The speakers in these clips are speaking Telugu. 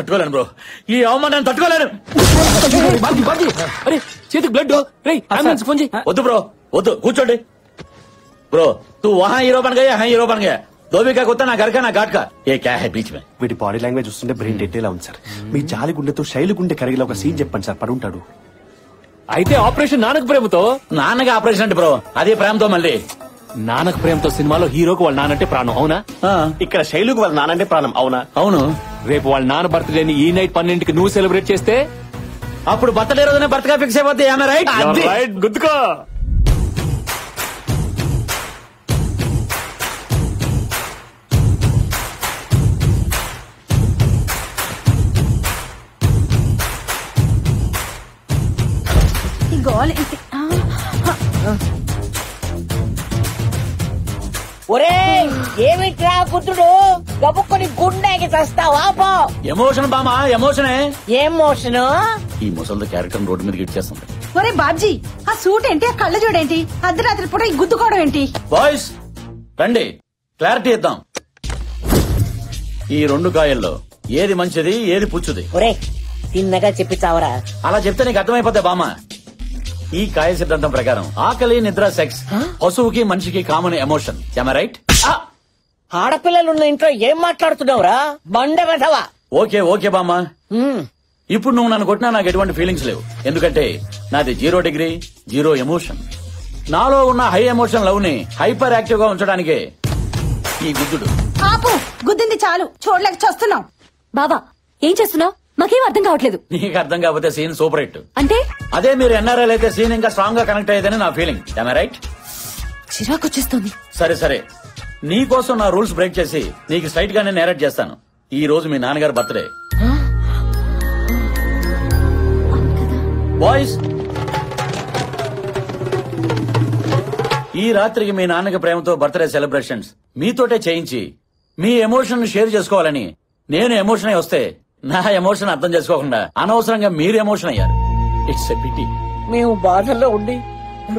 తట్టుకోలేను బ్రో, ఈ అవమానాన్ని తట్టుకోలేను. అరే చేతికి బ్లడ్. ఫోన్ చేయి. వద్దు బ్రో, వద్దు, కూర్చోండి. ब्रो तू वहाँ हीरो बन गया, यहाँ हीरो बन गया. धोबी का कुत्ता ना घर का ना घाट का. ये क्या है बीच में? వీటి బాడీ లాంగ్వేజ్ చూస్తుంటే బ్రెయిన్ డెడ్ లా ఉంది సార్. మీ జాలి గుండెతో శైలి గుండె కరిగిలా ఒక సీన్ చెప్పండి సార్, పడుంటాడు. అయితే ఆపరేషన్ నానక ప్రేమతో. నాన్నగా ఆపరేషన్ అంటే బ్రో, అదే ప్రేమతో మళ్ళీ. నానక ప్రేమతో సినిమాలో హీరోకి వాళ్ళ నానంటే ప్రాణం, అవునా? ఇక్కడ శైలుకు వాళ్ళ నానంటే ప్రాణం, అవునా? అవును. రేపు వాళ్ళ నాన్న బర్త్డేని ఈ నైట్ 12కి నువ్వు సెలబ్రేట్ చేస్తే అప్పుడు బర్త్డే రోజునే బర్త్గా ఫిక్స్ అయిపోద్ది. రైట్, గుద్దుకో. ఒరే ఏమిట్రా పుత్రుడు, గబుక్కొని గుండెకి చస్తావా? ఎమోషన్ బామా, ఎమోషనే. ఎమోషన్? ఈ ముసలి క్యారెక్టర్ రోడ్డు మీదకి ఇచ్చేస్తుంది. ఒరే బాబ్జీ, ఆ సూట్ ఏంటి, ఆ కళ్ళ చూడేంటి, అర్ధరాత్రి పూట ఈ గుద్దుకోవడం ఏంటి? బాయ్స్ రండి, క్లారిటీ ఇద్దాం. ఈ 2 కాయల్లో ఏది మంచిది, ఏది పుచ్చుది? ఒరే తిన్నగా చెప్పి చావరా. అలా చెప్తే నీకు అర్థమైపోద్ది బామ్మ. ఈ కాయ సిద్ధాంతం ప్రకారం ఆకలి, నిద్ర, సెక్స్ పశువుకి మనిషికి కామన్ ఎమోషన్. రైట్? ఆడపిల్లలున్న ఇంట్లో ఏం మాట్లాడుతున్నావురా బండ వెధవా? ఓకే ఓకే బామ్మ, ఇప్పుడు నువ్వు నన్ను కొట్టినా నాకు ఎటువంటి ఫీలింగ్స్ లేవు. ఎందుకంటే నాది 0 డిగ్రీ 0 ఎమోషన్. నాలో ఉన్న హై ఎమోషన్ లవ్ ని హైపర్ యాక్టివ్ గా ఉంచడానికే ఈ గుద్దుడు. ఆపు, గుద్దింది చాలు, చూడలేక చూస్తున్నాం. బాబా ఏం చేస్తున్నావు? మాకేం అర్థం కావట్లేదు. నీకు అర్థం కాకపోతే సీన్ సూపర్ హిట్. అంటే అదే మీరు ఎన్ఆర్ఐ అయితే సీన్ ఇంకా స్ట్రాంగ్ గా కనెక్ట్ అయ్యేదని నా ఫీలింగ్. రైట్? చిరాకు వచ్చేస్తుంది. సరే సరే, నీ కోసం నా రూల్స్ బ్రేక్ చేసి నీకు స్ట్రైట్ గానే నేరేట్ చేస్తాను. ఈ రోజు మీ నాన్నగారు బర్త్డే. బాయ్స్, ఈ రాత్రికి మీ నాన్నకి ప్రేమతో బర్త్డే సెలబ్రేషన్స్ మీతోటే చేయించి మీ ఎమోషన్ షేర్ చేసుకోవాలని నేను ఎమోషన్ అయి వస్తే నా ఎమోషన్ అర్థం చేసుకోకుండా అనవసరంగా మీరు ఎమోషన్ అయ్యారు. It's a pity. మేము బాధల్లో ఉండి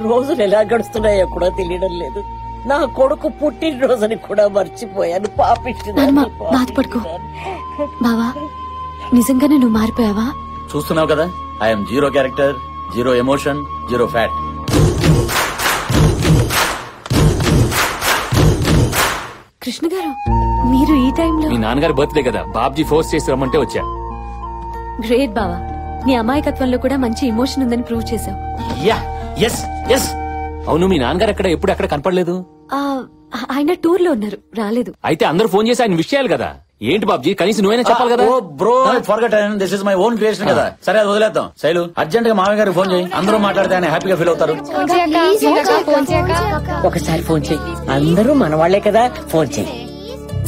రోజులు ఎలా గడుస్తున్నాయో కూడా తెలియడం లేదు. నా కొడుకు పుట్టినరోజుని కూడా మర్చిపోయాను. బాధపడుకో బావా, నిజంగానే నువ్వు మారిపోయావా? చూస్తున్నావు కదా, I'm 0 character, 0 emotion, 0 fat. Krishna గారు, మీరు ఈ టైంలో? మీ నాన్నగారి బర్త్డే కదా, బాబ్జీ ఫోర్స్ చేసి రమ్మంటే వచ్చా. గ్రేట్ బావా, నీ అమాయకత్వంలో కూడా మంచి ఎమోషన్ ఉందని ప్రూవ్ చేశావు. అవును, మీ నాన్నగారు ఎక్కడ ఎప్పుడు ఎక్కడ కనపడలేదు? ఆయన టూర్ లో ఉన్నారు, రాలేదు. అయితే అందరూ ఫోన్ చేసి ఆయన విషయాలు కదా. ఏంటి బాబ్జీ, కనీసం నువ్వైనా చెప్పాలి కదా. Bro forgotten, this is my own creation కదా. సరే అది వదిలేద్దాం. శైలు, అర్జెంట్ గా మామయ్య గారికి ఫోన్ చేయి. అందరూ మాట్లాడితే ఆయన హ్యాపీగా ఫీల్ అవుతారు. ఒకసారి ఫోన్ చేయి, అందరూ మన వాళ్లే కదా, ఫోన్ చేయి.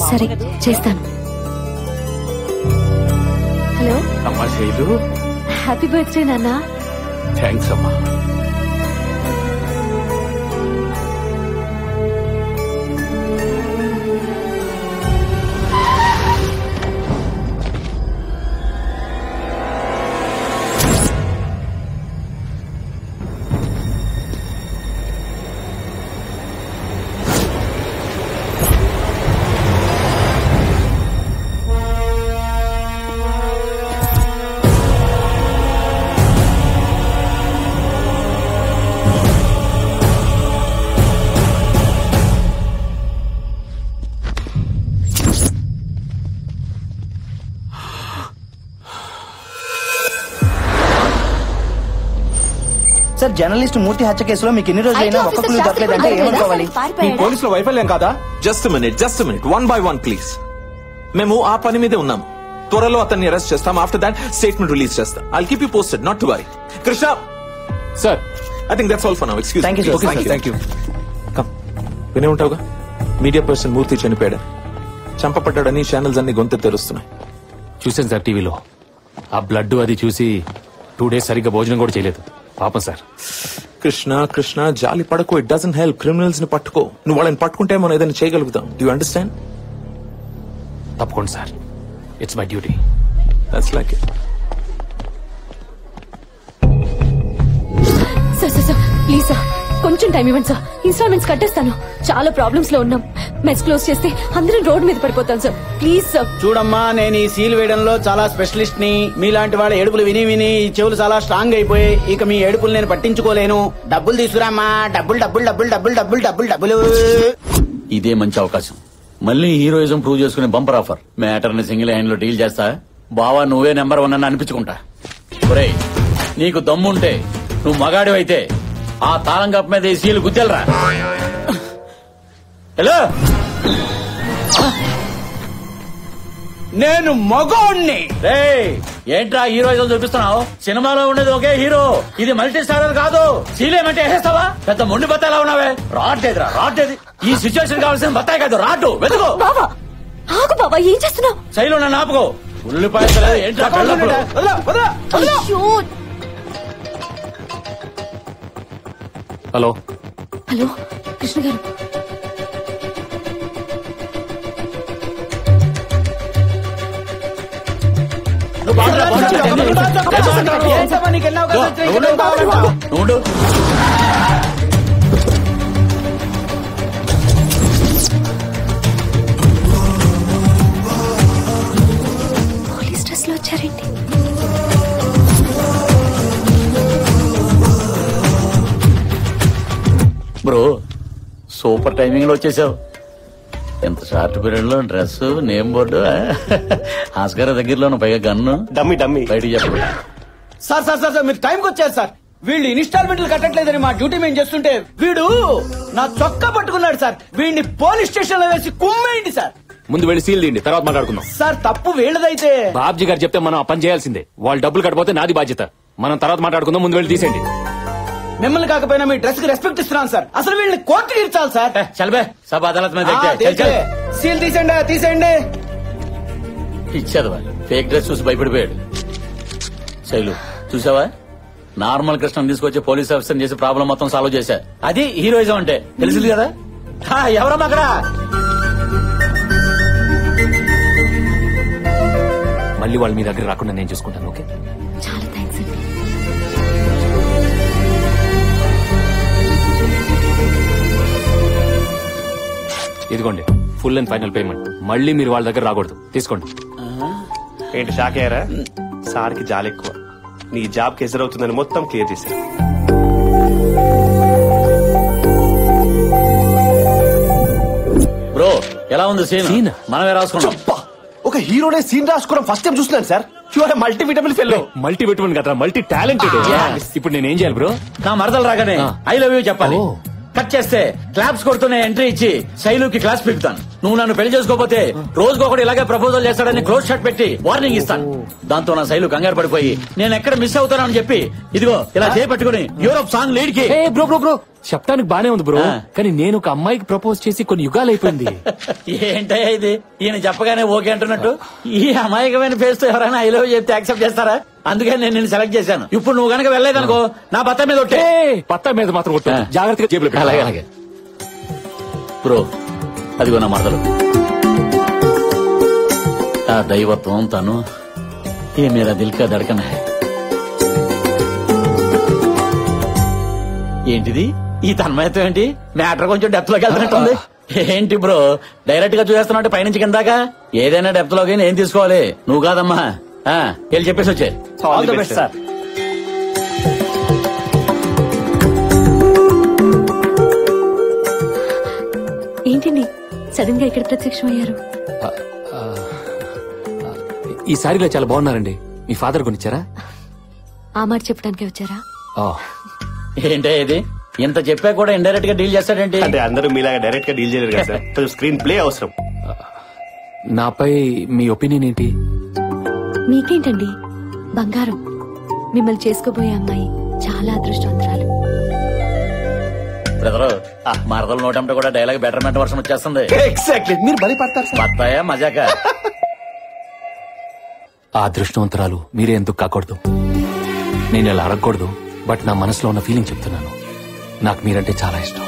సరే చేస్తాను. హలో అమ్మా శైలు, హ్యాపీ బర్త్డే నాన్న. థ్యాంక్స్ అమ్మా. సార్, జర్నలిస్ట్ మూర్తి హత్య కేసులో మీకు ఎన్ని రోజులైనా ఒక్క క్లూ దొరకలేదంటే ఏమనుకోవాలి? మీ పోలీసుల వైఫల్యం కాదా? Just minute 1 by 1 please. మేము ఆ పని మీదే ఉన్నాం. త్వరలో అతన్ని అరెస్ట్ చేస్తాం. ఆఫ్టర్ దాట్ స్టేట్మెంట్ రిలీజ్ చేస్తాం. I'll keep you posted, not to worry. Krishna sir, I think that's all for now. Excuse thank you. Come, వినే ఉంటావుగా, మీడియా పర్సన్ మూర్తి చనిపోయాడు, చంపబడ్డాడని ఛానల్స్ అన్ని గొంతు తెరుస్తున్నాయి. చూసాను సార్ టీవీలో. ఆ బ్లడ్ అది చూసి 2 days సరిగ్గా భోజనం కూడా చేయలేదు. పాపం సార్. కృష్ణ జాలి పడకు. It doesn't help. క్రిమినల్స్ ని పట్టుకో. నువ్వు వాళ్ళని పట్టుకుంటే మనం ఏదైనా చేయగలుగుతాం. Do you understand? తప్పకుండా sir, it's my duty. That's like it. Sir please sir, కొంచెం టైం ఇవ్వండి సార్. ఇన్స్టాల్మెంట్స్ కట్టేస్తాను. చాలా ప్రాబ్లమ్స్ లో ఉన్నాం. మెస్ క్లోజ్ చేస్తే అందరం రోడ్ మీద పడిపోతాం సార్. Please sir. చూడమ్మా, నేను ఈ సీల్ వేయడంలో చాలా స్పెషలిస్ట్ ని. మీలాంటి వాళ్ళ ఏడుపులు విని విని ఈ చెవులు చాలా స్ట్రాంగ్ అయిపోయాయి. ఇక మీ ఏడుపులు నేను పట్టించుకోలేను. డబ్బులు తీసుకురామ్మా. డబ్బులు డబ్బులు డబ్బులు డబ్బులు డబ్బులు డబ్బులు డబ్బులు. ఇదే మంచి అవకాశం. మళ్ళీ హీరోయిజం ప్రూవ్ చేసుకునే బంపర్ ఆఫర్. మ్యాటర్ ని సింగిల్ హ్యాండ్ లో డీల్ చేస్తా. బావా నువ్వే నెంబర్ 1 అని అనిపించుకుంటా. ఒరేయ్, నీకు దమ్ముంటే నువ్వు మగాడివైతే ఆ తాళం కప్ప మీద ఈ సీలు గుద్దెలరా. హలో, నేను మగోణ్ణి. రేయ్, ఏంట్రా హీరోయిజం చూపిస్తున్నావు? సినిమాలో ఉండేది ఒకే హీరో, ఇది మల్టీ స్టారర్ కాదు. సీలేమంటే వేసేస్తావా? పెద్ద మొండి బత్తాయిలా ఉన్నావే. రాట్లేదురా, రాట్లేదు. ఈ సిచ్యువేషన్ కావాల్సిన బత్తాయి కాదు, రాటు వెతుకో. బావా ఆగు బావా, ఏం చేస్తున్నావు? శైలు నన్ను ఆపుకో. ఉల్లిపాయ ఏంట్రా కళ్ళప్పుడు? అయ్యో. హలో హలో కృష్ణ గారు, ఉండు. పోలీస్ డ్రెస్ లో వచ్చారేంటి? బ్రో, సూపర్ టైమింగ్ లో వచ్చేసావు. ఎంత షార్ట్ పీరియడ్ లో డ్రెస్, నేమ్ బోర్డు, ఆస్కార్ దగ్గరలో పైగా గన్ను. Dummy dummy. బయటికి చెప్పు. సార్ సార్ సార్ మీరు టైంకి వచ్చారు సార్. వీళ్ళు ఇన్స్టాల్మెంట్లు కట్టట్లేదని మా డ్యూటీ మేము చేస్తుంటే వీడు నా చొక్కా పట్టుకున్నాడు సార్. వీడిని పోలీస్ స్టేషన్ లో వేసి కుమ్మేయండి సార్. ముందు వెళ్ళి సీల్ తీయండి, తర్వాత మాట్లాడుకుందాం. సార్ తప్పు వీళ్ళదైతే. బాబ్జీ గారు చెప్తే మనం ఆ పని చేయాల్సిందే. వాళ్ళు డబ్బులు కట్టపోతే నాది బాధ్యత. మనం తర్వాత మాట్లాడుకుందాం. ముందు వెళ్ళి తీసేయండి. మిమ్మల్ని కాకపోయినా మీ డ్రెస్ కి రెస్పెక్ట్ ఇస్తున్నాను సార్. అసలు వీళ్ళని కోర్టుకి ఇచ్చాలి సార్. చల్బే, సబ్ అదాలత్ మీద సీల్ తీసేయండి, తీసేయండి. ఇచ్చేది ఫేక్ డ్రెస్ చూసి భయపడిపోయాడు. శైలు చూసావా, నార్మల్ కృష్ణ తీసుకొచ్చి పోలీస్ ఆఫీసర్ చేసి ప్రాబ్లం మొత్తం సాల్వ్ చేశా. అది హీరోయిజం అంటే. తెలిసింది కదా. ఎవరమ్మా అక్కడ? మళ్ళీ వాళ్ళు మీ దగ్గర రాకుండా నేను చూసుకుంటాను. ఓకే, చాలా థ్యాంక్స్ అండి. ఇదిగోండి ఫుల్ అండ్ ఫైనల్ పేమెంట్. మళ్ళీ మీరు వాళ్ళ దగ్గర రాకూడదు. తీసుకోండి. ఏంటి షాక్ అయ్యారా? సార్కి జాలి ఎక్కువ. నీ జాబ్ కి ఎదురవుతుందని మొత్తం క్లియర్ చేశారు. బ్రో, ఎలా ఉంది సీన్? సీన్ మనమే రాసుకున్నాం. ఒక హీరోనే సీన్ రాసుకోవడం ఫస్ట్ టైం చూస్తున్నాను sir. You multi vitamin fellow. Multi vitamin కదా, మల్టీ టాలెంటెడ్. ఇప్పుడు నేను ఏం చేయాలి బ్రో? నా మరదలు రాగానే ఐ లవ్ యూ చెప్పాలి. కట్ చేస్తే క్లాప్స్ కొడుతూనే ఎంట్రీ ఇచ్చి శైలుకి క్లాస్ పిలుపుతాను. నువ్వు నన్ను పెళ్లి చేసుకోకపోతే రోజుకొకటి ఇలాగే ప్రపోజల్ చేస్తాడని క్లోజ్ షాట్ పెట్టి వార్నింగ్ ఇస్తాను. దాంతో నా శైలు కంగారు పడిపోయి నేను ఎక్కడ మిస్ అవుతానని చెప్పి ఇదిగో ఇలా చేపట్టుకుని యూరోప్ సాంగ్ లీడ్ కి. బ్రో బ్రో బ్రో, చెప్పడానికి బానే ఉంది బ్రో, కానీ నేను ఒక అమ్మాయికి ప్రపోజ్ చేసి కొన్ని యుగాలు అయిపోయింది. ఏంటయ్యా ఇది? ఈయన చెప్పగానే ఓకే అంటున్నట్టు. ఈ అమాయకమైన ఫేస్ తో ఎవరైనా ఐ లవ్ చెప్తే యాక్సెప్ట్ చేస్తారా? అందుకే నేను నిన్ను సెలెక్ట్ చేశాను. ఇప్పుడు నువ్వు గనక వెళ్ళలేదనుకో నా పత్తా మీద ఒట్టే. పత్తా మీద మాత్రం ఒట్టు. జాగ్రత్తగా జేబులో పెట్టు. అలాగే అలాగే బ్రో. అదిగో నా మరదలు. ఆ దైవత్వం తను ఏ మేరా దిల్ కా ధడకన్ హై. ఏంటిది ఈ తన్మయత్వం? ఏంటి మ్యాటర్ కొంచెం డెప్త్ లోకి వెళ్తున్నట్టుంది. ఏంటి బ్రో డైరెక్ట్ గా చూసేస్తున్నట్టు పైనుంచి కిందాకా? ఏదైనా డెప్త్ లోకి ఏం తీసుకోవాలి. నువ్వు కాదమ్మా, వెళ్ళి చెప్పేసి వచ్చే. All the best sir. ఏంటండి సడన్ గా ఇక్కడ ప్రత్యక్షమయ్యారు? ఈ సారీలో చాలా బాగున్నారండి. మీ ఫాదర్ కొనిచ్చారా? ఆ మాట చెప్పడానికి వచ్చారా? ఏంటే ఇది? ఇంత చెప్పా కూడా ఇండైరెక్ట్ గా డీల్ చేస్తాడేంటి? అంటే అందరూ మీలాగా డైరెక్ట్ గా డీల్ చేయలేరు కదా సార్. కొంచెం స్క్రీన్ ప్లే అవసరం. నాపై మీ ఒపీనియన్ ఏంటి? మీకేంటండి బంగారం. మిమ్మల్ని చేసుకోబోయే అమ్మాయి చాలా అదృష్టవంతురాలు. బ్రదరు, మరదలు నోటంటే కూడా డైలాగ్ బెటర్మెంట్ వర్షం వచ్చేస్తుంది. ఎగ్జాక్ట్లీ, మీరు బలి పడతారు సార్. బత్తాయా మజాక? ఆ అదృష్టవంతురాలు మీరే ఎందుకు కాకూడదు? నేను ఇలా అడగకూడదు, బట్ నా మనసులో ఉన్న ఫీలింగ్ చెప్తున్నాను. నాకు మీరంటే చాలా ఇష్టం.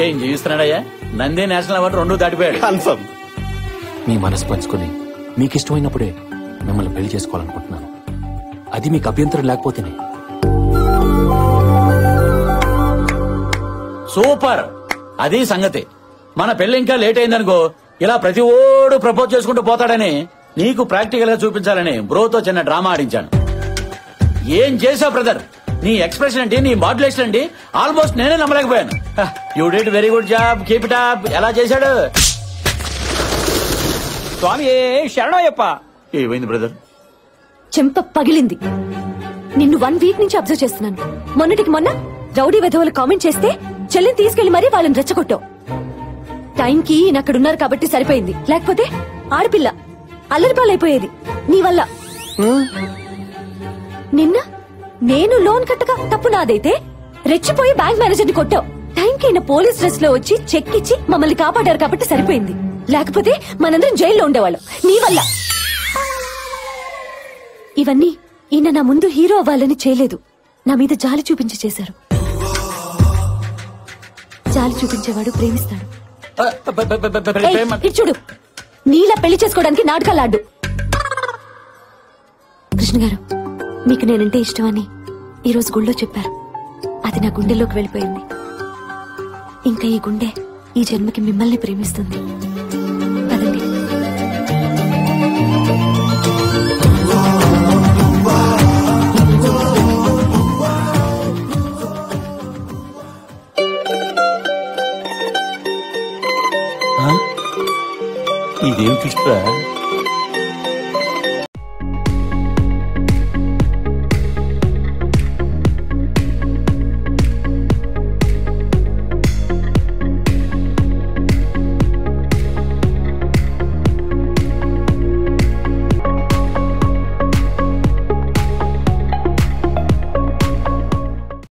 ఏం జీవిస్తున్నాడయ్యా? నంది నేషనల్ అవార్డు 2 దాటిపోయాడు. కన్ఫర్మ్. మీ మనసు పంచుకొని మీకు ఇష్టమైనప్పుడే మిమ్మల్ని పెళ్లి చేసుకోవాలనుకుంటున్నాను. అది మీకు అభ్యంతరం లేకపోతేనే. సూపర్. అది సంగతి. మన పెళ్లి ఇంకా లేట్ అయిందనుకో ఇలా ప్రతి ఓడు ప్రపోజ్ చేసుకుంటూ పోతాడని నీకు ప్రాక్టికల్ గా చూపించాలని బ్రోతో చిన్న డ్రామా ఆడించాను. ఏం చేసావు బ్రదర్? నీ ఎక్స్ప్రెషన్ ఏంటి, నీ మాడ్యులేషన్ ఏంటి, ఆల్మోస్ట్ నేనే నమ్మలేకపోయాను. You did very good job, keep it up. ఎలా చేశాడు? స్వామి శరణయ్యప్ప. ఏమైంది బ్రదర్? చెంప పగిలింది. నిన్ను 1 వీక్ నుంచి అబ్జర్వ్ చేస్తున్నాను. మొన్నటికి మొన్న రౌడీ వెధవులు కామెంట్ చేస్తే చెల్లిని తీసుకెళ్లి మరీ వాళ్ళని రెచ్చగొట్టావు. టైంకి ఈయనక్కడున్నారు కాబట్టి సరిపోయింది, లేకపోతే ఆడపిల్ల అల్లరిపాలైపోయేది నీ వల్ల. నిన్న నేను లోన్ కట్టగా తప్పు నాదైతే రెచ్చిపోయి బ్యాంక్ మేనేజర్ని కొట్టావు. టైంకి ఈయన పోలీస్ డ్రెస్ లో వచ్చి చెక్ ఇచ్చి మమ్మల్ని కాపాడారు కాబట్టి సరిపోయింది, లేకపోతే మనందరం జైల్లో ఉండేవాళ్ళం నీ వల్ల. ఇవన్నీ ఈయన నా ముందు హీరో అవ్వాలని చేయలేదు, నా మీద జాలి చూపించి చేశారు. జాలి చూపించేవాడు ప్రేమిస్తాడు. ఇటు చూడు, నీలా పెళ్లి చేసుకోవడానికి నాటకాలాడు. కృష్ణ గారు, మీకు నేనంటే ఇష్టమని ఈరోజు గుళ్ళో చెప్పారు. అది నా గుండెల్లోకి వెళ్ళిపోయింది. ఇంకా ఈ గుండె ఈ జన్మకి మిమ్మల్ని ప్రేమిస్తుంది. పదండి. ఇదేం ట్విస్ట్ రా?